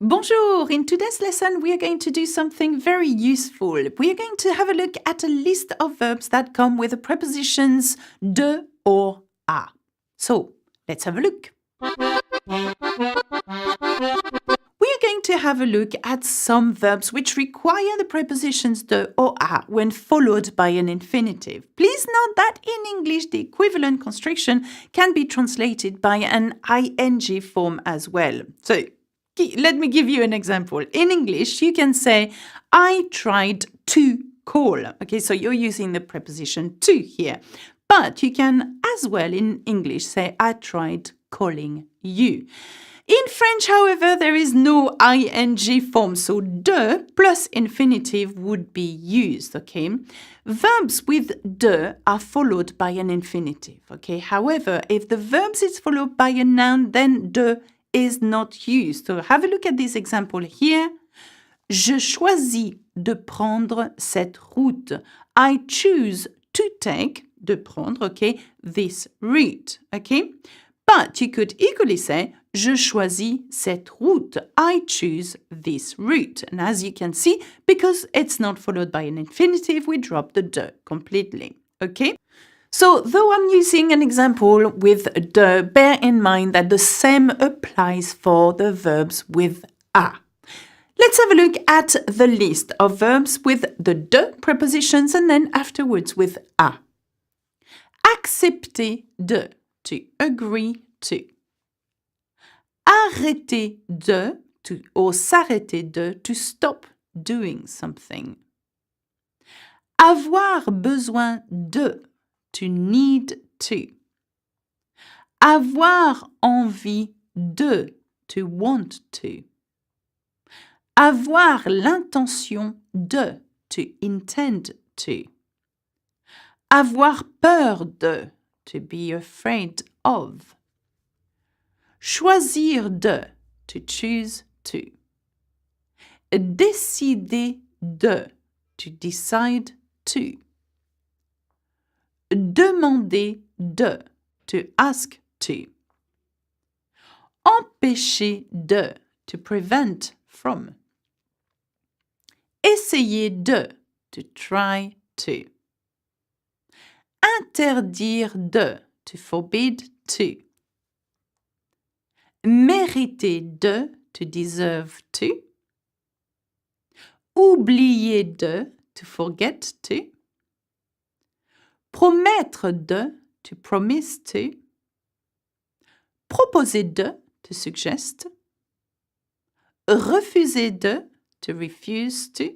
Bonjour! In today's lesson, we are going to do something very useful. We are going to have a look at a list of verbs that come with the prepositions de or a. So, let's have a look. We are going to have a look at some verbs which require the prepositions de or a when followed by an infinitive. Please note that in English, the equivalent construction can be translated by an ing form as well. So, let me give you an example. In English, you can say, I tried to call. Okay, so you're using the preposition to here. But you can as well in English say, I tried calling you. In French, however, there is no ing form, so de plus infinitive would be used, okay? Verbs with de are followed by an infinitive, okay? However, if the verbs is followed by a noun, then de is not used. So have a look at this example here. Je choisis de prendre cette route. I choose to take, de prendre, okay, this route, okay? But you could equally say, je choisis cette route. I choose this route. And as you can see, because it's not followed by an infinitive, we drop the de completely, okay? So, though I'm using an example with de, bear in mind that the same applies for the verbs with a. Let's have a look at the list of verbs with the de prepositions and then afterwards with a. Accepter de, to agree to. Arrêter de, to, or s'arrêter de, to stop doing something. Avoir besoin de, to need to. Avoir envie de, to want to. Avoir l'intention de, to intend to. Avoir peur de, to be afraid of. Choisir de, to choose to. Décider de, to decide to. Demander de, to ask to. Empêcher de, to prevent from. Essayer de, to try to. Interdire de, to forbid to. Mériter de, to deserve to. Oublier de, to forget to. Promettre de, to promise to. Proposer de, to suggest. Refuser de, to refuse to.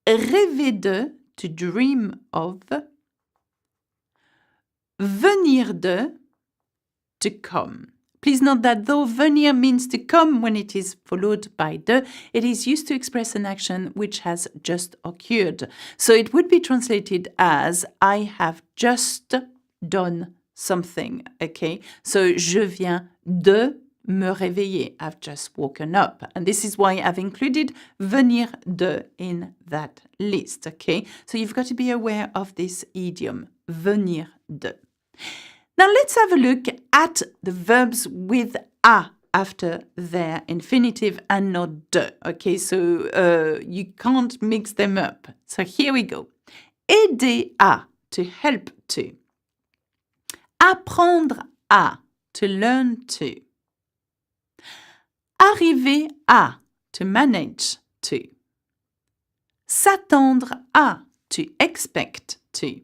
Rêver de, to dream of. Venir de, to come. Please note that though venir means to come when it is followed by de, it is used to express an action which has just occurred. So it would be translated as I have just done something, okay? So je viens de me réveiller. I've just woken up. And this is why I've included venir de in that list, okay? So you've got to be aware of this idiom, venir de. Now let's have a look at the verbs with a after their infinitive and not de. Okay, so you can't mix them up. So here we go. Aider à, to help to. Apprendre à, to learn to. Arriver à, to manage to. S'attendre à, to expect to.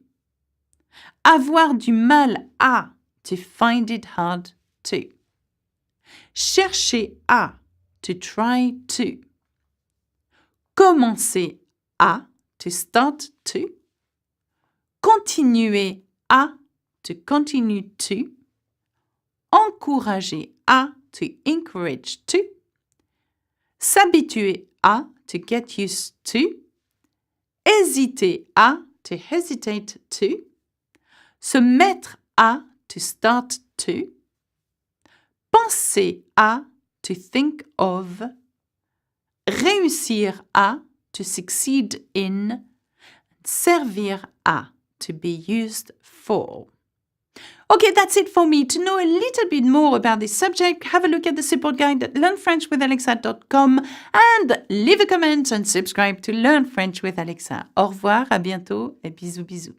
Avoir du mal à, to find it hard to. Chercher à, to try to. Commencer à, to start to. Continuer à, to continue to. Encourager à, to encourage to. S'habituer à, to get used to. Hésiter à, to hesitate to. Se mettre à, to start to. Penser à, to think of. Réussir à, to succeed in. Servir à, to be used for. Okay, that's it for me. To know a little bit more about this subject, have a look at the support guide at learnfrenchwithalexa.com and leave a comment and subscribe to Learn French with Alexa. Au revoir, à bientôt et bisous bisous.